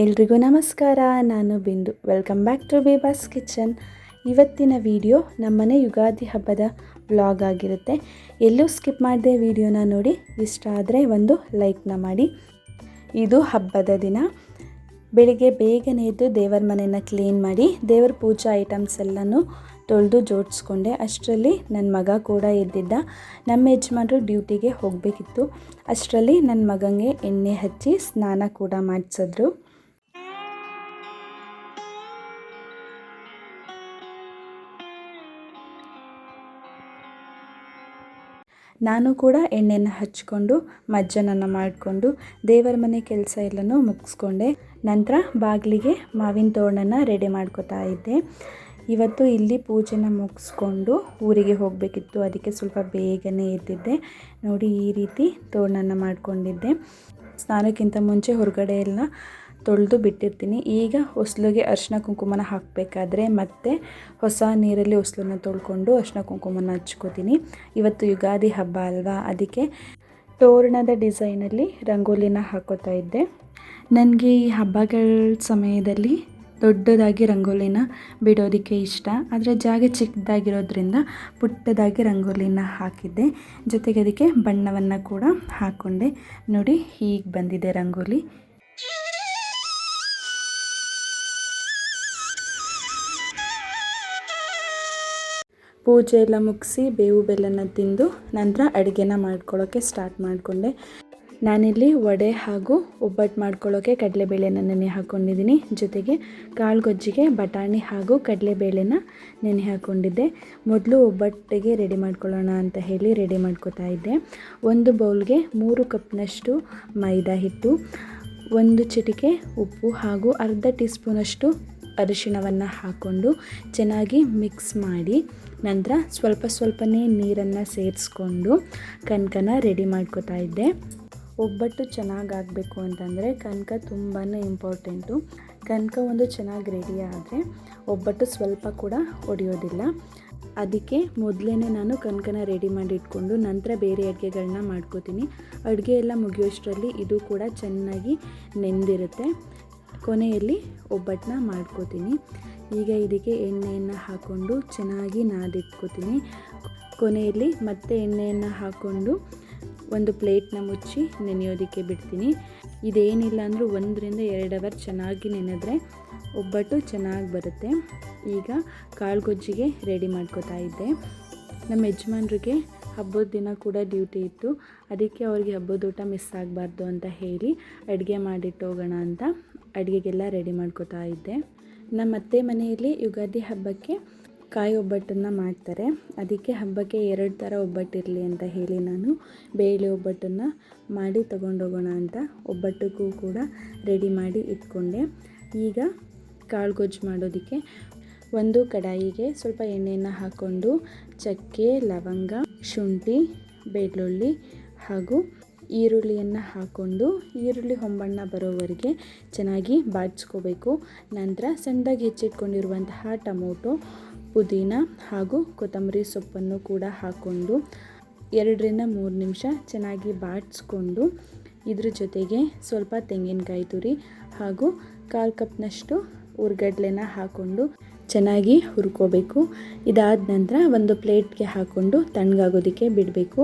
ಎಲ್ರಿಗೂ ನಮಸ್ಕಾರ. ನಾನು ಬಿಂದು. ವೆಲ್ಕಮ್ ಬ್ಯಾಕ್ ಟು ಬೇಬಾಸ್ ಕಿಚನ್. ಇವತ್ತಿನ ವಿಡಿಯೋ ನಮ್ಮನೆ ಯುಗಾದಿ ಹಬ್ಬದ ವ್ಲಾಗ್ ಆಗಿರುತ್ತೆ. ಎಲ್ಲೂ ಸ್ಕಿಪ್ ಮಾಡದೆ ವಿಡಿಯೋನ ನೋಡಿ. ಇಷ್ಟ ಆದರೆ ಒಂದು ಲೈಕ್ನ ಮಾಡಿ. ಇದು ಹಬ್ಬದ ದಿನ. ಬೆಳಿಗ್ಗೆ ಬೇಗನೆ ಎದ್ದು ದೇವರ ಮನೆಯನ್ನು ಕ್ಲೀನ್ ಮಾಡಿ ದೇವರ ಪೂಜಾ ಐಟಮ್ಸ್ ಎಲ್ಲನೂ ತೊಳೆದು ಜೋಡಿಸ್ಕೊಂಡೆ. ಅಷ್ಟರಲ್ಲಿ ನನ್ನ ಮಗ ಕೂಡ ಎದ್ದಿದ್ದ. ನಮ್ಮ ಯಜಮಾನರು ಡ್ಯೂಟಿಗೆ ಹೋಗಬೇಕಿತ್ತು. ಅಷ್ಟರಲ್ಲಿ ನನ್ನ ಮಗನಿಗೆ ಎಣ್ಣೆ ಹಚ್ಚಿ ಸ್ನಾನ ಕೂಡ ಮಾಡಿಸಿದ್ರು. ನಾನು ಕೂಡ ಎಣ್ಣೆನ ಹಚ್ಕೊಂಡು ಮಜ್ಜನನ್ನು ಮಾಡಿಕೊಂಡು ದೇವರ ಮನೆ ಕೆಲಸ ಎಲ್ಲನೂ ಮುಗಿಸ್ಕೊಂಡೆ. ನಂತರ ಬಾಗಿಲಿಗೆ ಮಾವಿನ ತೋರಣನ ರೆಡಿ ಮಾಡ್ಕೋತಾ ಇದ್ದೆ. ಇವತ್ತು ಇಲ್ಲಿ ಪೂಜೆನ ಮುಗಿಸ್ಕೊಂಡು ಊರಿಗೆ ಹೋಗಬೇಕಿತ್ತು. ಅದಕ್ಕೆ ಸ್ವಲ್ಪ ಬೇಗನೆ ಎದ್ದಿದ್ದೆ. ನೋಡಿ, ಈ ರೀತಿ ತೋರಣನ ಮಾಡ್ಕೊಂಡಿದ್ದೆ. ಸ್ನಾನಕ್ಕಿಂತ ಮುಂಚೆ ಹೊರಗಡೆ ಎಲ್ಲ ತೊಳೆದು ಬಿಟ್ಟಿರ್ತೀನಿ. ಈಗ ಹೊಸ್ಲಿಗೆ ಅರಿಶಿನ ಕುಂಕುಮನ ಹಾಕಬೇಕಾದ್ರೆ ಮತ್ತೆ ಹೊಸ ನೀರಲ್ಲಿ ಹೊಸ್ಲನ್ನ ತೊಳ್ಕೊಂಡು ಅರಿಶಿನ ಕುಂಕುಮನ ಹಚ್ಕೋತೀನಿ. ಇವತ್ತು ಯುಗಾದಿ ಹಬ್ಬ ಅಲ್ವಾ, ಅದಕ್ಕೆ ತೋರಣದ ಡಿಸೈನಲ್ಲಿ ರಂಗೋಲಿನ ಹಾಕೋತಾ ಇದ್ದೆ. ನನಗೆ ಈ ಹಬ್ಬಗಳ ಸಮಯದಲ್ಲಿ ದೊಡ್ಡದಾಗಿ ರಂಗೋಲಿನ ಬಿಡೋದಕ್ಕೆ ಇಷ್ಟ. ಆದರೆ ಜಾಗ ಚಿಕ್ಕದಾಗಿರೋದ್ರಿಂದ ಪುಟ್ಟದಾಗಿ ರಂಗೋಲಿನ ಹಾಕಿದ್ದೆ. ಜೊತೆಗೆ ಅದಕ್ಕೆ ಬಣ್ಣವನ್ನು ಕೂಡ ಹಾಕ್ಕೊಂಡೆ. ನೋಡಿ, ಹೀಗೆ ಬಂದಿದೆ ರಂಗೋಲಿ. ಪೂಜೆ ಎಲ್ಲ ಮುಗಿಸಿ ಬೇವು ಬೆಲ್ಲನ ತಿಂದು ನಂತರ ಅಡುಗೆನ ಮಾಡ್ಕೊಳ್ಳೋಕ್ಕೆ ಸ್ಟಾರ್ಟ್ ಮಾಡಿಕೊಂಡೆ. ನಾನಿಲ್ಲಿ ವಡೆ ಹಾಗೂ ಒಬ್ಬಟ್ಟು ಮಾಡ್ಕೊಳ್ಳೋಕ್ಕೆ ಕಡಲೆಬೇಳೆನ ನೆನೆ ಹಾಕ್ಕೊಂಡಿದ್ದೀನಿ. ಜೊತೆಗೆ ಕಾಳುಗೊಜ್ಜಿಗೆ ಬಟಾಣಿ ಹಾಗೂ ಕಡಲೆಬೇಳೆನ ನೆನೆ ಹಾಕ್ಕೊಂಡಿದ್ದೆ. ಮೊದಲು ಒಬ್ಬಟ್ಟಿಗೆ ರೆಡಿ ಮಾಡ್ಕೊಳ್ಳೋಣ ಅಂತ ಹೇಳಿ ರೆಡಿ ಮಾಡ್ಕೋತಾ ಇದ್ದೆ. ಒಂದು ಬೌಲ್ಗೆ 3 ಕಪ್ನಷ್ಟು ಮೈದಾ ಹಿಟ್ಟು, 1 ಚಿಟಿಕೆ ಉಪ್ಪು ಹಾಗೂ ಅರ್ಧ ಟೀ ಸ್ಪೂನಷ್ಟು ಅರಿಶಿಣವನ್ನು ಹಾಕ್ಕೊಂಡು ಚೆನ್ನಾಗಿ ಮಿಕ್ಸ್ ಮಾಡಿ ನಂತರ ಸ್ವಲ್ಪನೇ ನೀರನ್ನು ಸೇರಿಸ್ಕೊಂಡು ಕನಕನ ರೆಡಿ ಮಾಡ್ಕೋತಾ ಇದ್ದೆ. ಒಬ್ಬಟ್ಟು ಚೆನ್ನಾಗಾಗಬೇಕು ಅಂತಂದರೆ ಕನಕ ತುಂಬಾ ಇಂಪಾರ್ಟೆಂಟು. ಕನಕ ಒಂದು ಚೆನ್ನಾಗಿ ರೆಡಿ ಆದರೆ ಒಬ್ಬಟ್ಟು ಸ್ವಲ್ಪ ಕೂಡ ಒಡೆಯೋದಿಲ್ಲ. ಅದಕ್ಕೆ ಮೊದಲೇ ನಾನು ಕನಕನ ರೆಡಿ ಮಾಡಿ ಇಟ್ಕೊಂಡು ನಂತರ ಬೇರೆ ಅಡುಗೆಗಳನ್ನ ಮಾಡ್ಕೋತೀನಿ. ಅಡುಗೆ ಎಲ್ಲ ಮುಗಿಯೋಷ್ಟರಲ್ಲಿ ಇದು ಕೂಡ ಚೆನ್ನಾಗಿ ನೆಂದಿರುತ್ತೆ. ಕೊನೆಯಲ್ಲಿ ಒಬ್ಬಟ್ಟನ್ನ ಮಾಡ್ಕೋತೀನಿ. ಈಗ ಇದಕ್ಕೆ ಎಣ್ಣೆಯನ್ನು ಹಾಕ್ಕೊಂಡು ಚೆನ್ನಾಗಿ ನಾದಿಟ್ಕೋತೀನಿ. ಕೊನೆಯಲ್ಲಿ ಮತ್ತೆ ಎಣ್ಣೆಯನ್ನು ಹಾಕ್ಕೊಂಡು ಒಂದು ಪ್ಲೇಟ್ನ ಮುಚ್ಚಿ ನೆನೆಯೋದಕ್ಕೆ ಬಿಡ್ತೀನಿ. ಇದೇನಿಲ್ಲ ಅಂದರೂ 1 ರಿಂದ 2 ಅವರ್ ಚೆನ್ನಾಗಿ ನೆನೆದ್ರೆ ಒಬ್ಬಟ್ಟು ಚೆನ್ನಾಗಿ ಬರುತ್ತೆ. ಈಗ ಕಾಳುಗೊಜ್ಜಿಗೆ ರೆಡಿ ಮಾಡ್ಕೋತಾ ಇದ್ದೆ. ನಮ್ಮ ಯಜಮಾನ್ರಿಗೆ ಹಬ್ಬದ ದಿನ ಕೂಡ ಡ್ಯೂಟಿ ಇತ್ತು. ಅದಕ್ಕೆ ಅವ್ರಿಗೆ ಹಬ್ಬದ ಊಟ ಮಿಸ್ ಆಗಬಾರ್ದು ಅಂತ ಹೇಳಿ ಅಡುಗೆ ಮಾಡಿಟ್ಟೋಗೋಣ ಅಂತ ಅಡುಗೆಗೆಲ್ಲ ರೆಡಿ ಮಾಡ್ಕೋತಾ ಇದ್ದೆ. ನಮ್ಮ ಅತ್ತೆ ಮನೆಯಲ್ಲಿ ಯುಗಾದಿ ಹಬ್ಬಕ್ಕೆ ಕಾಯಿ ಒಬ್ಬಟ್ಟನ್ನು ಮಾಡ್ತಾರೆ. ಅದಕ್ಕೆ ಹಬ್ಬಕ್ಕೆ 2 ಥರ ಒಬ್ಬಟ್ಟಿರಲಿ ಅಂತ ಹೇಳಿ ನಾನು ಬೇಳೆ ಒಬ್ಬಟ್ಟನ್ನು ಮಾಡಿ ತೊಗೊಂಡೋಗೋಣ ಅಂತ ಒಬ್ಬಟ್ಟಕ್ಕೂ ಕೂಡ ರೆಡಿ ಮಾಡಿ ಇಟ್ಕೊಂಡೆ. ಈಗ ಕಾಳುಗೊಜ್ಜು ಮಾಡೋದಕ್ಕೆ ಒಂದು ಕಡಾಯಿಗೆ ಸ್ವಲ್ಪ ಎಣ್ಣೆಯನ್ನು ಹಾಕ್ಕೊಂಡು ಚಕ್ಕೆ, ಲವಂಗ, ಶುಂಠಿ, ಬೆಳ್ಳುಳ್ಳಿ ಹಾಗೂ ಈರುಳ್ಳಿಯನ್ನು ಹಾಕ್ಕೊಂಡು ಈರುಳ್ಳಿ ಹೊಂಬಣ್ಣ ಬರೋವರೆಗೆ ಚೆನ್ನಾಗಿ ಬಾಡಿಸ್ಕೋಬೇಕು. ನಂತರ ಸಣ್ಣದಾಗಿ ಹೆಚ್ಚಿಟ್ಕೊಂಡಿರುವಂತಹ ಟೊಮೊಟೊ, ಪುದೀನ ಹಾಗೂ ಕೊತ್ತಂಬರಿ ಸೊಪ್ಪನ್ನು ಕೂಡ ಹಾಕ್ಕೊಂಡು 2 ರಿಂದ 3 ನಿಮಿಷ ಚೆನ್ನಾಗಿ ಬಾಡಿಸ್ಕೊಂಡು ಇದ್ರ ಜೊತೆಗೆ ಸ್ವಲ್ಪ ತೆಂಗಿನಕಾಯಿ ತುರಿ ಹಾಗೂ 1/4 ಕಪ್ನಷ್ಟು ಹುರ್ಗಡ್ಲೆನ ಹಾಕ್ಕೊಂಡು ಚೆನ್ನಾಗಿ ಹುರ್ಕೋಬೇಕು. ಇದಾದ ನಂತರ ಒಂದು ಪ್ಲೇಟ್ಗೆ ಹಾಕ್ಕೊಂಡು ತಣ್ಣಗಾಗೋದಕ್ಕೆ ಬಿಡಬೇಕು.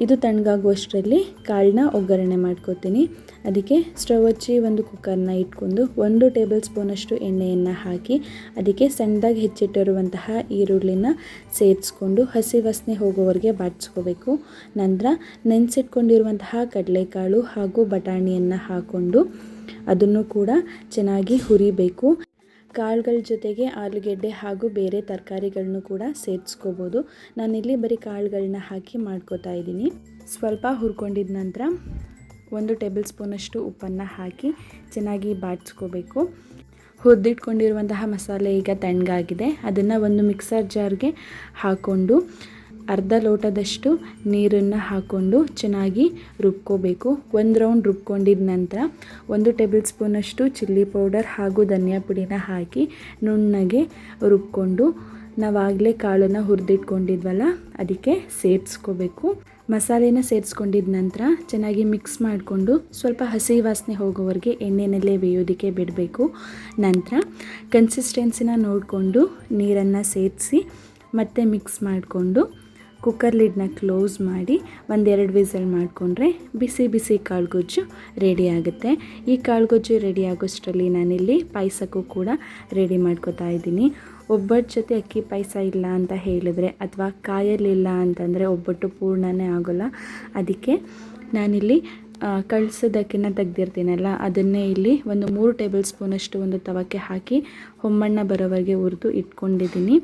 ಇದು ತಣ್ಣಗಾಗುವಷ್ಟರಲ್ಲಿ ಕಾಳನ್ನ ಒಗ್ಗರಣೆ ಮಾಡ್ಕೋತೀನಿ. ಅದಕ್ಕೆ ಸ್ಟವ್ ಹಚ್ಚಿ ಒಂದು ಕುಕ್ಕರ್ನ ಇಟ್ಕೊಂಡು 1 ಟೇಬಲ್ ಸ್ಪೂನಷ್ಟು ಎಣ್ಣೆಯನ್ನು ಹಾಕಿ ಅದಕ್ಕೆ ಸಣ್ಣದಾಗಿ ಹೆಚ್ಚಿಟ್ಟಿರುವಂತಹ ಈರುಳ್ಳಿನ ಸೇರಿಸ್ಕೊಂಡು ಹಸಿ ವಾಸನೆ ಹೋಗೋವರೆಗೆ ಬಾಡಿಸ್ಕೋಬೇಕು. ನಂತರ ನೆನೆಸಿಟ್ಕೊಂಡಿರುವಂತಹ ಕಡಲೆಕಾಳು ಹಾಗೂ ಬಟಾಣಿಯನ್ನು ಹಾಕ್ಕೊಂಡು ಅದನ್ನು ಕೂಡ ಚೆನ್ನಾಗಿ ಹುರಿಬೇಕು. ಕಾಳುಗಳ ಜೊತೆಗೆ ಆಲೂಗೆಡ್ಡೆ ಹಾಗೂ ಬೇರೆ ತರಕಾರಿಗಳನ್ನು ಕೂಡ ಸೇರಿಸ್ಕೋಬೋದು. ನಾನಿಲ್ಲಿ ಬರೀ ಕಾಳುಗಳನ್ನ ಹಾಕಿ ಮಾಡ್ಕೋತಾ ಇದ್ದೀನಿ. ಸ್ವಲ್ಪ ಹುರ್ಕೊಂಡಿದ ನಂತರ 1 ಟೇಬಲ್ ಸ್ಪೂನಷ್ಟು ಉಪ್ಪನ್ನು ಹಾಕಿ ಚೆನ್ನಾಗಿ ಬಾಡಿಸ್ಕೋಬೇಕು. ಹುರಿದಿಟ್ಕೊಂಡಿರುವಂತಹ ಮಸಾಲೆ ಈಗ ತಣ್ಣಗಾಗಿದೆ. ಅದನ್ನು ಒಂದು ಮಿಕ್ಸರ್ ಜಾರ್ಗೆ ಹಾಕ್ಕೊಂಡು ಅರ್ಧ ಲೋಟದಷ್ಟು ನೀರನ್ನು ಹಾಕ್ಕೊಂಡು ಚೆನ್ನಾಗಿ ರುಬ್ಕೋಬೇಕು. 1 ರೌಂಡ್ ರುಬ್ಕೊಂಡಿದ ನಂತರ 1 ಟೇಬಲ್ ಸ್ಪೂನಷ್ಟು ಚಿಲ್ಲಿ ಪೌಡರ್ ಹಾಗೂ ಧನಿಯಾ ಪುಡಿನ ಹಾಕಿ ನುಣ್ಣಗೆ ರುಬ್ಕೊಂಡು ನಾವಾಗಲೇ ಕಾಳನ್ನು ಹುರಿದಿಟ್ಕೊಂಡಿದ್ವಲ್ಲ ಅದಕ್ಕೆ ಸೇರಿಸ್ಕೋಬೇಕು. ಮಸಾಲೆನ ಸೇರಿಸ್ಕೊಂಡಿದ ನಂತರ ಚೆನ್ನಾಗಿ ಮಿಕ್ಸ್ ಮಾಡಿಕೊಂಡು ಸ್ವಲ್ಪ ಹಸಿ ವಾಸನೆ ಹೋಗೋವರೆಗೆ ಎಣ್ಣೆನಲ್ಲೇ ಬೇಯೋದಕ್ಕೆ ಬಿಡಬೇಕು. ನಂತರ ಕನ್ಸಿಸ್ಟೆನ್ಸಿನ ನೋಡಿಕೊಂಡು ನೀರನ್ನು ಸೇರಿಸಿ ಮತ್ತೆ ಮಿಕ್ಸ್ ಮಾಡಿಕೊಂಡು ಕುಕ್ಕರ್ ಲಿಡ್ನ ಕ್ಲೋಸ್ ಮಾಡಿ ಒಂದೆರಡು ವಿಸಲ್ ಮಾಡಿಕೊಂಡ್ರೆ ಬಿಸಿ ಬಿಸಿ ಕಾಳುಗೊಜ್ಜು ರೆಡಿ ಆಗುತ್ತೆ. ಈ ಕಾಳುಗೊಜ್ಜು ರೆಡಿ ಆಗೋಷ್ಟರಲ್ಲಿ ನಾನಿಲ್ಲಿ ಪಾಯಸಕ್ಕೂ ಕೂಡ ರೆಡಿ ಮಾಡ್ಕೊತಾ ಇದ್ದೀನಿ. ಒಬ್ಬಟ್ಟು ಜೊತೆ ಅಕ್ಕಿ ಪಾಯಸ ಇಲ್ಲ ಅಂತ ಹೇಳಿದರೆ ಅಥವಾ ಕಾಯಲಿಲ್ಲ ಅಂತಂದರೆ ಒಬ್ಬಟ್ಟು ಪೂರ್ಣನೇ ಆಗೋಲ್ಲ. ಅದಕ್ಕೆ ನಾನಿಲ್ಲಿ ಕಳಿಸೋದಕ್ಕಿಂತ ತೆಗ್ದಿರ್ತೀನಲ್ಲ ಅದನ್ನೇ ಇಲ್ಲಿ ಒಂದು 3 ಟೇಬಲ್ ಸ್ಪೂನಷ್ಟು ಒಂದು ತವಕ್ಕೆ ಹಾಕಿ ಹೊಮ್ಮಣ್ಣ ಬರೋವರೆಗೆ ಹುರಿದು ಇಟ್ಕೊಂಡಿದ್ದೀನಿ.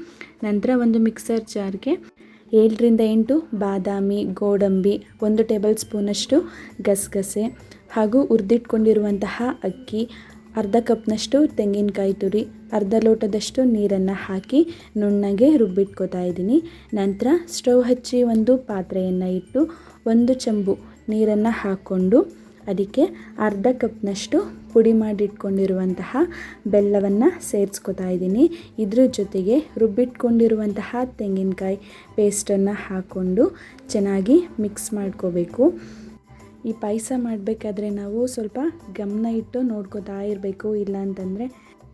ನಂತರ ಒಂದು ಮಿಕ್ಸರ್ ಜಾರ್ಗೆ 7-8 ಬಾದಾಮಿ, ಗೋಡಂಬಿ, 1 ಟೇಬಲ್ ಸ್ಪೂನಷ್ಟು ಗಸಗಸೆ ಹಾಗೂ ಹುರಿದಿಟ್ಕೊಂಡಿರುವಂತಹ ಅಕ್ಕಿ, ಅರ್ಧ ಕಪ್ನಷ್ಟು ತೆಂಗಿನಕಾಯಿ ತುರಿ, ಅರ್ಧ ಲೋಟದಷ್ಟು ನೀರನ್ನು ಹಾಕಿ ನುಣ್ಣಗೆ ರುಬ್ಬಿಟ್ಕೋತಾ ಇದ್ದೀನಿ. ನಂತರ ಸ್ಟವ್ ಹಚ್ಚಿ ಒಂದು ಪಾತ್ರೆಯನ್ನು ಇಟ್ಟು 1 ಚಂಬು ನೀರನ್ನು ಹಾಕ್ಕೊಂಡು ಅದಕ್ಕೆ ಅರ್ಧ ಕಪ್ನಷ್ಟು ಪುಡಿ ಮಾಡಿಟ್ಕೊಂಡಿರುವಂತಹ ಬೆಲ್ಲವನ್ನು ಸೇರಿಸ್ಕೊತಾ ಇದ್ದೀನಿ. ಇದ್ರ ಜೊತೆಗೆ ರುಬ್ಬಿಟ್ಕೊಂಡಿರುವಂತಹ ತೆಂಗಿನಕಾಯಿ ಪೇಸ್ಟನ್ನು ಹಾಕ್ಕೊಂಡು ಚೆನ್ನಾಗಿ ಮಿಕ್ಸ್ ಮಾಡ್ಕೋಬೇಕು. ಈ ಪಾಯಸ ಮಾಡಬೇಕಾದ್ರೆ ನಾವು ಸ್ವಲ್ಪ ಗಮನ ಇಟ್ಟು ನೋಡ್ಕೋತಾ ಇರಬೇಕು, ಇಲ್ಲಾಂತಂದರೆ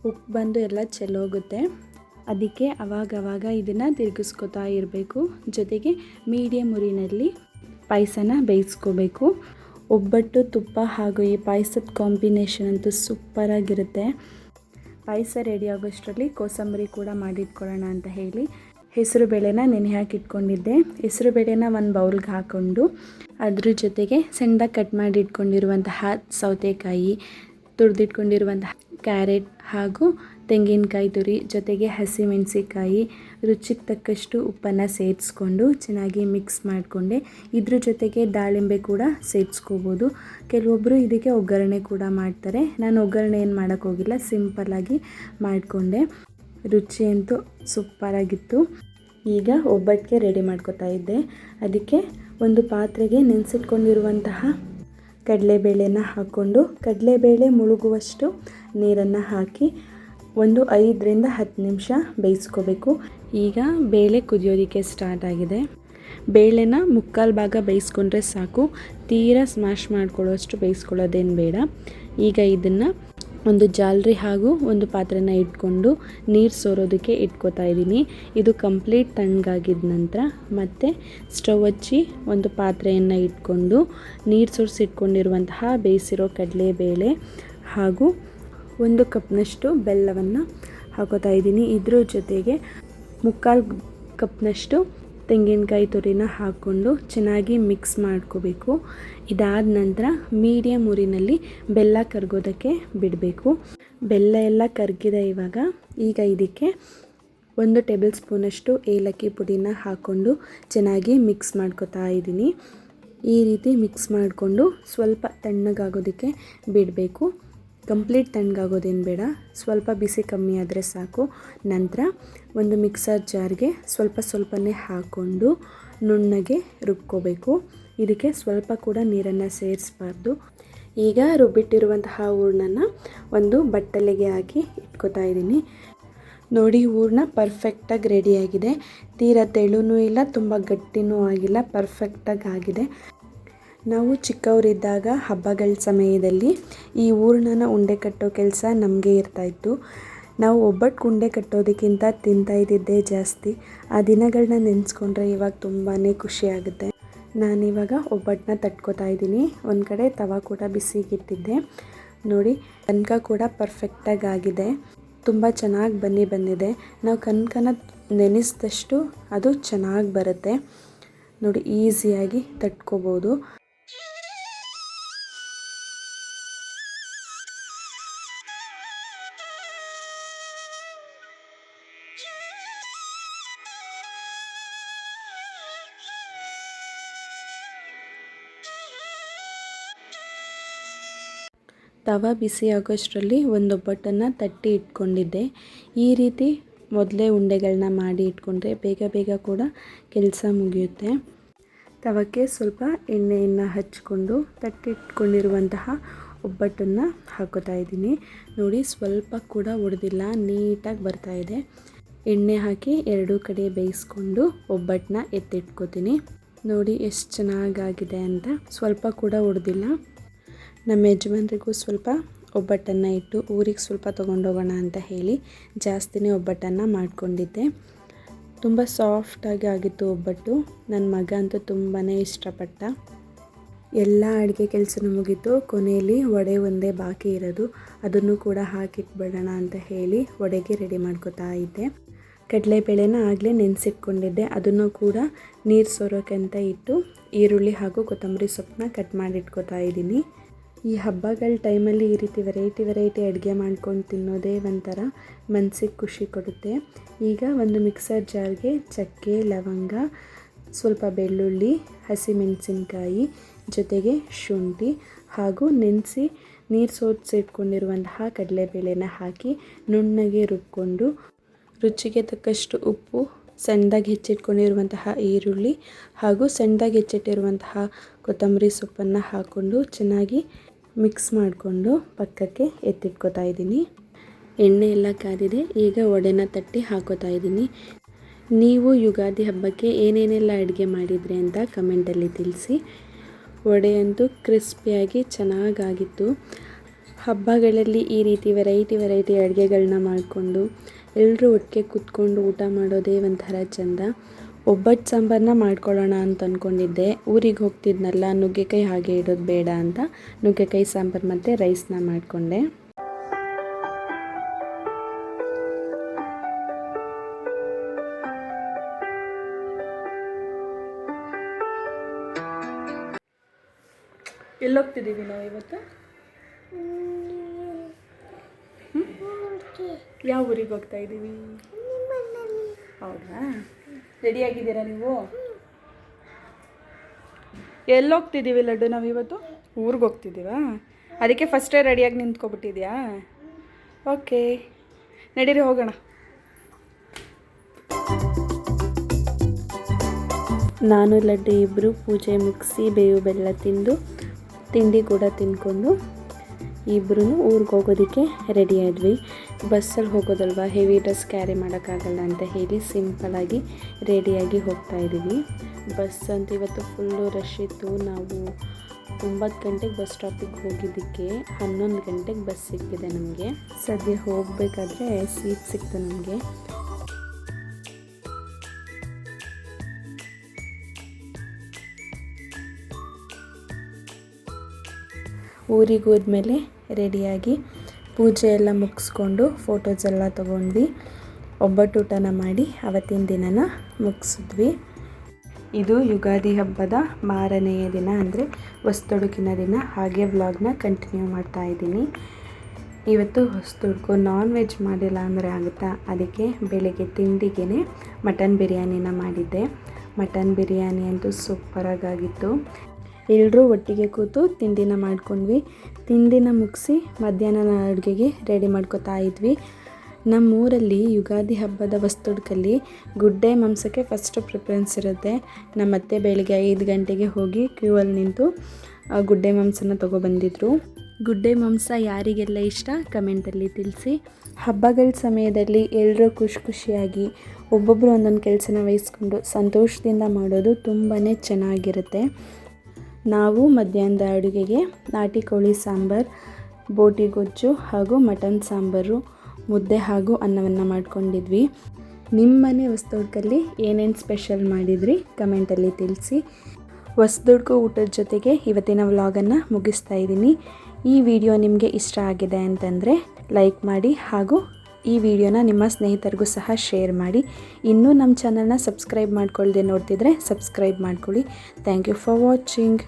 ಉಪ್ಪು ಬಂದು ಎಲ್ಲ ಚೆಲ್ಲೋಗುತ್ತೆ. ಅದಕ್ಕೆ ಅವಾಗವಾಗ ಇದನ್ನು ತಿರುಗಿಸ್ಕೊತಾ ಇರಬೇಕು. ಜೊತೆಗೆ ಮೀಡಿಯಮ್ ಉರಿನಲ್ಲಿ ಪಾಯಸನ ಬೇಯಿಸ್ಕೋಬೇಕು. ಒಬ್ಬಟ್ಟು, ತುಪ್ಪ ಹಾಗೂ ಈ ಪಾಯಸದ ಕಾಂಬಿನೇಷನ್ ಅಂತೂ ಸೂಪರಾಗಿರುತ್ತೆ. ಪಾಯಸ ರೆಡಿ ಆಗೋಷ್ಟರಲ್ಲಿ ಕೋಸಂಬರಿ ಕೂಡ ಮಾಡಿಟ್ಕೊಳ್ಳೋಣ ಅಂತ ಹೇಳಿ ಹೆಸರು ಬೇಳೆನ ನೆನೆ ಹಾಕಿಟ್ಕೊಂಡಿದ್ದೆ. ಹೆಸರು ಬೇಳೆನ ಒಂದು ಬೌಲ್ಗೆ ಹಾಕ್ಕೊಂಡು ಅದ್ರ ಜೊತೆಗೆ ಸಣ್ಣದಾಗಿ ಕಟ್ ಮಾಡಿ ಇಟ್ಕೊಂಡಿರುವಂತಹ ಸೌತೆಕಾಯಿ, ತುರಿದಿಟ್ಕೊಂಡಿರುವಂತಹ ಕ್ಯಾರೆಟ್ ಹಾಗೂ ತೆಂಗಿನಕಾಯಿ ತುರಿ, ಜೊತೆಗೆ ಹಸಿಮೆಣಸಿಕಾಯಿ, ರುಚಿಗೆ ತಕ್ಕಷ್ಟು ಉಪ್ಪನ್ನು ಸೇರಿಸ್ಕೊಂಡು ಚೆನ್ನಾಗಿ ಮಿಕ್ಸ್ ಮಾಡಿಕೊಂಡೆ. ಇದ್ರ ಜೊತೆಗೆ ದಾಳಿಂಬೆ ಕೂಡ ಸೇರಿಸ್ಕೋಬೋದು. ಕೆಲವೊಬ್ಬರು ಇದಕ್ಕೆ ಒಗ್ಗರಣೆ ಕೂಡ ಮಾಡ್ತಾರೆ. ನಾನು ಒಗ್ಗರಣೆ ಏನು ಮಾಡೋಕ್ಕೋಗಿಲ್ಲ, ಸಿಂಪಲ್ಲಾಗಿ ಮಾಡಿಕೊಂಡೆ. ರುಚಿ ಅಂತೂ ಸೂಪರಾಗಿತ್ತು. ಈಗ ಒಬ್ಬಟ್ಟಿಗೆ ರೆಡಿ ಮಾಡ್ಕೊತಾ ಇದ್ದೆ. ಅದಕ್ಕೆ ಒಂದು ಪಾತ್ರೆಗೆ ನೆನೆಸಿಟ್ಕೊಂಡಿರುವಂತಹ ಕಡಲೆಬೇಳೆನ ಹಾಕ್ಕೊಂಡು ಕಡಲೆಬೇಳೆ ಮುಳುಗುವಷ್ಟು ನೀರನ್ನು ಹಾಕಿ ಒಂದು 5-10 ನಿಮಿಷ ಬೇಯಿಸ್ಕೋಬೇಕು. ಈಗ ಬೇಳೆ ಕುದಿಯೋದಕ್ಕೆ ಸ್ಟಾರ್ಟ್ ಆಗಿದೆ. ಬೇಳೆನ 3/4 ಭಾಗ ಬೇಯಿಸ್ಕೊಂಡ್ರೆ ಸಾಕು, ತೀರಾ ಸ್ಮ್ಯಾಶ್ ಮಾಡ್ಕೊಳ್ಳೋಷ್ಟು ಬೇಯಿಸ್ಕೊಳ್ಳೋದೇನು ಬೇಡ. ಈಗ ಇದನ್ನು ಒಂದು ಜಾಲರಿ ಹಾಗೂ ಒಂದು ಪಾತ್ರೆನ ಇಟ್ಕೊಂಡು ನೀರು ಸೋರೋದಕ್ಕೆ ಇಟ್ಕೋತಾ ಇದ್ದೀನಿ. ಇದು ಕಂಪ್ಲೀಟ್ ತಣ್ಣಗಾಗಿದ್ದ ನಂತರ ಮತ್ತೆ ಸ್ಟವ್ ಹಚ್ಚಿ ಒಂದು ಪಾತ್ರೆಯನ್ನು ಇಟ್ಕೊಂಡು ನೀರು ಸೋರಿಸಿಟ್ಕೊಂಡಿರುವಂತಹ ಬೇಯಿಸಿರೋ ಕಡಲೆಬೇಳೆ ಹಾಗೂ 1 ಕಪ್ನಷ್ಟು ಬೆಲ್ಲವನ್ನು ಹಾಕೋತಾ ಇದ್ದೀನಿ. ಇದ್ರ ಜೊತೆಗೆ 3/4 ಕಪ್ನಷ್ಟು ತೆಂಗಿನಕಾಯಿ ತುರಿನ ಹಾಕ್ಕೊಂಡು ಚೆನ್ನಾಗಿ ಮಿಕ್ಸ್ ಮಾಡ್ಕೋಬೇಕು. ಇದಾದ ನಂತರ ಮೀಡಿಯಮ್ ಉರಿನಲ್ಲಿ ಬೆಲ್ಲ ಕರಗೋದಕ್ಕೆ ಬಿಡಬೇಕು. ಬೆಲ್ಲ ಎಲ್ಲ ಕರಗಿದೆ. ಈಗ ಇದಕ್ಕೆ 1 ಟೇಬಲ್ ಸ್ಪೂನಷ್ಟು ಏಲಕ್ಕಿ ಪುಡಿನ ಹಾಕ್ಕೊಂಡು ಚೆನ್ನಾಗಿ ಮಿಕ್ಸ್ ಮಾಡ್ಕೋತಾ ಇದ್ದೀನಿ. ಈ ರೀತಿ ಮಿಕ್ಸ್ ಮಾಡಿಕೊಂಡು ಸ್ವಲ್ಪ ತಣ್ಣಗಾಗೋದಕ್ಕೆ ಬಿಡಬೇಕು. ಕಂಪ್ಲೀಟ್ ತಣ್ಣಗಾಗೋದೇನು ಬೇಡ, ಸ್ವಲ್ಪ ಬಿಸಿ ಕಮ್ಮಿ ಆದರೆ ಸಾಕು. ನಂತರ ಒಂದು ಮಿಕ್ಸರ್ ಜಾರ್ಗೆ ಸ್ವಲ್ಪನೇ ಹಾಕ್ಕೊಂಡು ನುಣ್ಣಗೆ ರುಬ್ಕೋಬೇಕು. ಇದಕ್ಕೆ ಸ್ವಲ್ಪ ಕೂಡ ನೀರನ್ನು ಸೇರಿಸಬಾರ್ದು. ಈಗ ರುಬ್ಬಿಟ್ಟಿರುವಂತಹ ಹೂರಣನ ಒಂದು ಬಟ್ಟಲಿಗೆ ಹಾಕಿ ಇಟ್ಕೋತಾ ಇದ್ದೀನಿ. ನೋಡಿ, ಹೂರಣ ಪರ್ಫೆಕ್ಟಾಗಿ ರೆಡಿಯಾಗಿದೆ. ತೀರಾ ತೆಳುನೂ ಇಲ್ಲ, ತುಂಬ ಗಟ್ಟಿನೂ ಆಗಿಲ್ಲ, ಪರ್ಫೆಕ್ಟಾಗಿ ಆಗಿದೆ. ನಾವು ಚಿಕ್ಕವರಿದ್ದಾಗ ಹಬ್ಬಗಳ ಸಮಯದಲ್ಲಿ ಈ ಹೂರಣನ ಉಂಡೆ ಕಟ್ಟೋ ಕೆಲಸ ನಮಗೆ ಇರ್ತಾಯಿತ್ತು. ನಾವು ಒಬ್ಬಟ್ಟು ಉಂಡೆ ಕಟ್ಟೋದಕ್ಕಿಂತ ತಿಂತಾ ಇದ್ದಿದ್ದೇ ಜಾಸ್ತಿ. ಆ ದಿನಗಳನ್ನ ನೆನೆಸ್ಕೊಂಡ್ರೆ ಇವಾಗ ತುಂಬಾ ಖುಷಿಯಾಗುತ್ತೆ. ನಾನಿವಾಗ ಒಬ್ಬಟ್ಟನ್ನ ತಟ್ಕೋತಾ ಇದ್ದೀನಿ. ಒಂದು ಕಡೆ ತವ ಕೂಡ ಬಿಸಿಗಿಟ್ಟಿದ್ದೆ. ನೋಡಿ, ಕನಕ ಕೂಡ ಪರ್ಫೆಕ್ಟಾಗಿ ಆಗಿದೆ. ತುಂಬ ಚೆನ್ನಾಗಿ ಬಂದಿದೆ. ನಾವು ಕನಕನ ನೆನೆಸಿದಷ್ಟು ಅದು ಚೆನ್ನಾಗಿ ಬರುತ್ತೆ. ನೋಡಿ, ಈಸಿಯಾಗಿ ತಟ್ಕೋಬೋದು. ತವ ಬಿಸಿ ಆಗೋಷ್ಟರಲ್ಲಿ ಒಂದು ಒಬ್ಬಟ್ಟನ್ನು ತಟ್ಟಿ ಇಟ್ಕೊಂಡಿದ್ದೆ. ಈ ರೀತಿ ಮೊದಲೇ ಉಂಡೆಗಳನ್ನ ಮಾಡಿ ಇಟ್ಕೊಂಡ್ರೆ ಬೇಗ ಕೂಡ ಕೆಲಸ ಮುಗಿಯುತ್ತೆ. ತವಕ್ಕೆ ಸ್ವಲ್ಪ ಎಣ್ಣೆಯನ್ನು ಹಚ್ಕೊಂಡು ತಟ್ಟಿಟ್ಕೊಂಡಿರುವಂತಹ ಒಬ್ಬಟ್ಟನ್ನು ಹಾಕೋತಾ ಇದ್ದೀನಿ. ನೋಡಿ, ಸ್ವಲ್ಪ ಕೂಡ ಒಡೆದಿಲ್ಲ, ನೀಟಾಗಿ ಬರ್ತಾಯಿದೆ. ಎಣ್ಣೆ ಹಾಕಿ ಎರಡೂ ಕಡೆ ಬೇಯಿಸ್ಕೊಂಡು ಒಬ್ಬಟ್ಟನ್ನ ಎತ್ತಿಟ್ಕೋತೀನಿ. ನೋಡಿ ಎಷ್ಟು ಚೆನ್ನಾಗಾಗಿದೆ ಅಂತ. ಸ್ವಲ್ಪ ಕೂಡ ಉಳಿದಿಲ್ಲ. ನಮ್ಮ ಯಜಮಾನ್ರಿಗೂ ಸ್ವಲ್ಪ ಒಬ್ಬಟ್ಟನ್ನು ಇಟ್ಟು ಊರಿಗೆ ಸ್ವಲ್ಪ ತೊಗೊಂಡೋಗೋಣ ಅಂತ ಹೇಳಿ ಜಾಸ್ತಿನೇ ಒಬ್ಬಟ್ಟನ್ನು ಮಾಡಿಕೊಂಡಿದ್ದೆ. ತುಂಬ ಸಾಫ್ಟಾಗಿ ಆಗಿತ್ತು ಒಬ್ಬಟ್ಟು. ನನ್ನ ಮಗ ಅಂತೂ ತುಂಬಾ ಇಷ್ಟಪಟ್ಟ. ಎಲ್ಲ ಅಡುಗೆ ಕೆಲಸನೂ ಮುಗೀತು. ಕೊನೆಯಲ್ಲಿ ವಡೆ ಒಂದೇ ಬಾಕಿ ಇರೋದು, ಅದನ್ನು ಕೂಡ ಹಾಕಿಟ್ಬಿಡೋಣ ಅಂತ ಹೇಳಿ ವಡೆಗೆ ರೆಡಿ ಮಾಡ್ಕೊತಾ ಇದ್ದೆ. ಕಡಲೆಬೇಳೆನ ಆಗಲೇ ನೆನೆಸಿಟ್ಕೊಂಡಿದ್ದೆ, ಅದನ್ನು ಕೂಡ ನೀರು ಸೋರೋಕೆ ಅಂತ ಇಟ್ಟು ಈರುಳ್ಳಿ ಹಾಗೂ ಕೊತ್ತಂಬರಿ ಸೊಪ್ಪನ್ನ ಕಟ್ ಮಾಡಿ ಇಟ್ಕೊತಾ ಇದ್ದೀನಿ. ಈ ಹಬ್ಬಗಳ ಟೈಮಲ್ಲಿ ಈ ರೀತಿ ವೆರೈಟಿ ಅಡುಗೆ ಮಾಡ್ಕೊಂಡು ತಿನ್ನೋದೇ ಒಂಥರ ಮನಸ್ಸಿಗೆ ಖುಷಿ ಕೊಡುತ್ತೆ. ಈಗ ಒಂದು ಮಿಕ್ಸರ್ ಜಾರ್ಗೆ ಚಕ್ಕೆ, ಲವಂಗ, ಸ್ವಲ್ಪ ಬೆಳ್ಳುಳ್ಳಿ, ಹಸಿಮೆಣಸಿನ್ಕಾಯಿ ಜೊತೆಗೆ ಶುಂಠಿ ಹಾಗೂ ನೆನೆಸಿ ನೀರು ಸೋಸಿಟ್ಕೊಂಡಿರುವಂತಹ ಕಡಲೆಬೇಳೆನ ಹಾಕಿ ನುಣ್ಣಗೆ ರುಬ್ಕೊಂಡು ರುಚಿಗೆ ತಕ್ಕಷ್ಟು ಉಪ್ಪು, ಸಣ್ಣದಾಗಿ ಹೆಚ್ಚಿಟ್ಕೊಂಡಿರುವಂತಹ ಈರುಳ್ಳಿ ಹಾಗೂ ಸಣ್ಣದಾಗಿ ಹೆಚ್ಚಿಟ್ಟಿರುವಂತಹ ಕೊತ್ತಂಬರಿ ಸೊಪ್ಪನ್ನು ಹಾಕ್ಕೊಂಡು ಚೆನ್ನಾಗಿ ಮಿಕ್ಸ್ ಮಾಡಿಕೊಂಡು ಪಕ್ಕಕ್ಕೆ ಎತ್ತಿಟ್ಕೊತಾ ಇದ್ದೀನಿ. ಎಣ್ಣೆ ಎಲ್ಲ ಕಾದಿದೆ. ಈಗ ವಡೆನ ತಟ್ಟಿ ಹಾಕೋತಾ ಇದ್ದೀನಿ. ನೀವು ಯುಗಾದಿ ಹಬ್ಬಕ್ಕೆ ಏನೇನೆಲ್ಲ ಅಡುಗೆ ಮಾಡಿದ್ರಿ ಅಂತ ಕಮೆಂಟಲ್ಲಿ ತಿಳಿಸಿ. ವಡೆ ಅಂತೂ ಕ್ರಿಸ್ಪಿಯಾಗಿ ಚೆನ್ನಾಗಾಗಿತ್ತು. ಹಬ್ಬಗಳಲ್ಲಿ ಈ ರೀತಿ ವೆರೈಟಿ ಅಡುಗೆಗಳನ್ನ ಮಾಡಿಕೊಂಡು ಎಲ್ಲರೂ ಒಟ್ಟಿಗೆ ಕೂತ್ಕೊಂಡು ಊಟ ಮಾಡೋದೇ ಒಂಥರ ಚೆಂದ. ಒಬ್ಬಟ್ಟು ಸಾಂಬಾರನ್ನ ಮಾಡ್ಕೊಳ್ಳೋಣ ಅಂತ ಅಂದ್ಕೊಂಡಿದ್ದೆ. ಊರಿಗೆ ಹೋಗ್ತಿದ್ನಲ್ಲ, ನುಗ್ಗೆಕಾಯಿ ಹಾಗೆ ಇಡೋದು ಬೇಡ ಅಂತ ನುಗ್ಗೆಕಾಯಿ ಸಾಂಬಾರು ಮತ್ತು ರೈಸ್ನ ಮಾಡಿಕೊಂಡೆ. ಎಲ್ಲೋಗ್ತಿದ್ದೀವಿ ನಾವು ಇವತ್ತು? ಯಾವ ಊರಿಗೆ ಹೋಗ್ತಾ ಇದ್ದೀವಿ? ಹೌದಾ, ರೆಡಿಯಾಗಿದ್ದೀರಾ ನೀವು? ಎಲ್ಲೋಗ್ತಿದ್ದೀವಿ ಲಡ್ಡು? ನಾವು ಇವತ್ತು ಊರಿಗೆ ಹೋಗ್ತಿದ್ದೀವಾ? ಅದಕ್ಕೆ ಫಸ್ಟೇ ರೆಡಿಯಾಗಿ ನಿಂತ್ಕೊಬಿಟ್ಟಿದ್ಯಾ? ಓಕೆ, ನಡೀರಿ ಹೋಗೋಣ. ನಾನು ಲಡ್ಡು ಇಬ್ಬರು ಪೂಜೆ ಮುಗಿಸಿ ಬೇವು ಬೆಲ್ಲ ತಿಂದು ತಿಂಡಿ ಕೂಡ ತಿಂದ್ಕೊಂಡು ಇಬ್ಬರೂ ಊರಿಗೆ ಹೋಗೋದಕ್ಕೆ ರೆಡಿ ಆದ್ವಿ. ಬಸ್ಸಲ್ಲಿ ಹೋಗೋದಲ್ವ, ಹೆವಿ ಡ್ರೆಸ್ ಕ್ಯಾರಿ ಮಾಡೋಕ್ಕಾಗಲ್ಲ ಅಂತ ಹೇಳಿ ಸಿಂಪಲಾಗಿ ರೆಡಿಯಾಗಿ ಹೋಗ್ತಾ ಇದ್ದೀವಿ. ಬಸ್ ಅಂತ ಇವತ್ತು ಫುಲ್ಲು ರಶ್ ಇತ್ತು. ನಾವು 9 ಗಂಟೆಗೆ ಬಸ್ ಸ್ಟಾಪಿಗೆ ಹೋಗಿದ್ದಕ್ಕೆ 11 ಗಂಟೆಗೆ ಬಸ್ ಸಿಕ್ಕಿದೆ ನಮಗೆ. ಸದ್ಯ ಹೋಗಬೇಕಾದ್ರೆ ಸೀಟ್ ಸಿಕ್ತು ನಮಗೆ. ಊರಿಗೆ ಹೋದ್ಮೇಲೆ ರೆಡಿಯಾಗಿ ಪೂಜೆ ಎಲ್ಲ ಮುಗಿಸ್ಕೊಂಡು ಫೋಟೋಸ್ ಎಲ್ಲ ತೊಗೊಂಡ್ವಿ. ಒಬ್ಬಟ್ಟು ಊಟನ ಮಾಡಿ ಅವತ್ತಿನ ದಿನನ ಮುಗಿಸಿದ್ವಿ. ಇದು ಯುಗಾದಿ ಹಬ್ಬದ ಮಾರನೆಯ ದಿನ, ಅಂದರೆ ಹೊಸತೊಡುಕಿನ ದಿನ. ಹಾಗೆ ವ್ಲಾಗ್ನ ಕಂಟಿನ್ಯೂ ಮಾಡ್ತಾ ಇದ್ದೀನಿ. ಇವತ್ತು ಹೊಸತೊಡುಕು. ನಾನ್ ವೆಜ್ ಮಾಡಿಲ್ಲ ಅಂದರೆ ಆಗುತ್ತಾ, ಅದಕ್ಕೆ ಬೆಳಗ್ಗೆ ತಿಂಡಿಗೆ ಮಟನ್ ಬಿರಿಯಾನಿನ ಮಾಡಿದ್ದೆ. ಮಟನ್ ಬಿರಿಯಾನಿ ಅಂತೂ ಸೂಪರಾಗಿತ್ತು. ಎಲ್ಲರೂ ಒಟ್ಟಿಗೆ ಕೂತು ತಿಂಡಿನ ಮಾಡ್ಕೊಂಡ್ವಿ. ತಿಂಡಿನ ಮುಗಿಸಿ ಮಧ್ಯಾಹ್ನ ಅಡುಗೆಗೆ ರೆಡಿ ಮಾಡ್ಕೊತಾ ಇದ್ವಿ. ನಮ್ಮೂರಲ್ಲಿ ಯುಗಾದಿ ಹಬ್ಬದ ಹೊಸತೊಡುಕಲ್ಲಿ ಗುಡ್ಡೆ ಮಾಂಸಕ್ಕೆ ಫಸ್ಟ್ ಪ್ರಿಫರೆನ್ಸ್ ಇರುತ್ತೆ. ನಮ್ಮತ್ತೆ ಬೆಳಿಗ್ಗೆ 5 ಗಂಟೆಗೆ ಹೋಗಿ ಕ್ಯೂವಲ್ಲಿ ನಿಂತು ಗುಡ್ಡೆ ಮಾಂಸನ ತೊಗೊಬಂದಿದ್ರು. ಗುಡ್ಡೆ ಮಾಂಸ ಯಾರಿಗೆಲ್ಲ ಇಷ್ಟ ಕಮೆಂಟಲ್ಲಿ ತಿಳಿಸಿ. ಹಬ್ಬಗಳ ಸಮಯದಲ್ಲಿ ಎಲ್ಲರೂ ಖುಷಿಯಾಗಿ ಒಬ್ಬೊಬ್ಬರು ಒಂದೊಂದು ಕೆಲಸನ ವಹಿಸ್ಕೊಂಡು ಸಂತೋಷದಿಂದ ಮಾಡೋದು ತುಂಬಾ ಚೆನ್ನಾಗಿರುತ್ತೆ. ನಾವು ಮಧ್ಯಾಹ್ನದ ಅಡುಗೆಗೆ ನಾಟಿ ಕೋಳಿ ಸಾಂಬಾರು, ಬೋಟಿ ಗೊಜ್ಜು ಹಾಗೂ ಮಟನ್ ಸಾಂಬಾರು, ಮುದ್ದೆ ಹಾಗೂ ಅನ್ನವನ್ನು ಮಾಡ್ಕೊಂಡಿದ್ವಿ. ನಿಮ್ಮ ಮನೆ ಹೊಸತೊಡುಕಲ್ಲಿ ಏನೇನು ಸ್ಪೆಷಲ್ ಮಾಡಿದ್ರಿ ಕಮೆಂಟಲ್ಲಿ ತಿಳಿಸಿ. ಹೊಸತೊಡುಕು ಊಟದ ಜೊತೆಗೆ ಇವತ್ತಿನ ವ್ಲಾಗನ್ನು ಮುಗಿಸ್ತಾ ಇದ್ದೀನಿ. ಈ ವಿಡಿಯೋ ನಿಮಗೆ ಇಷ್ಟ ಆಗಿದೆ ಅಂತಂದರೆ ಲೈಕ್ ಮಾಡಿ ಹಾಗೂ ಈ ವಿಡಿಯೋನ ನಿಮ್ಮ ಸ್ನೇಹಿತರಿಗೂ ಸಹ ಶೇರ್ ಮಾಡಿ. ಇನ್ನೂ ನಮ್ಮ ಚಾನಲ್ನ ಸಬ್ಸ್ಕ್ರೈಬ್ ಮಾಡ್ಕೊಳ್ಳದೆ ನೋಡ್ತಿದ್ರೆ ಸಬ್ಸ್ಕ್ರೈಬ್ ಮಾಡ್ಕೊಳ್ಳಿ. Thank you for watching.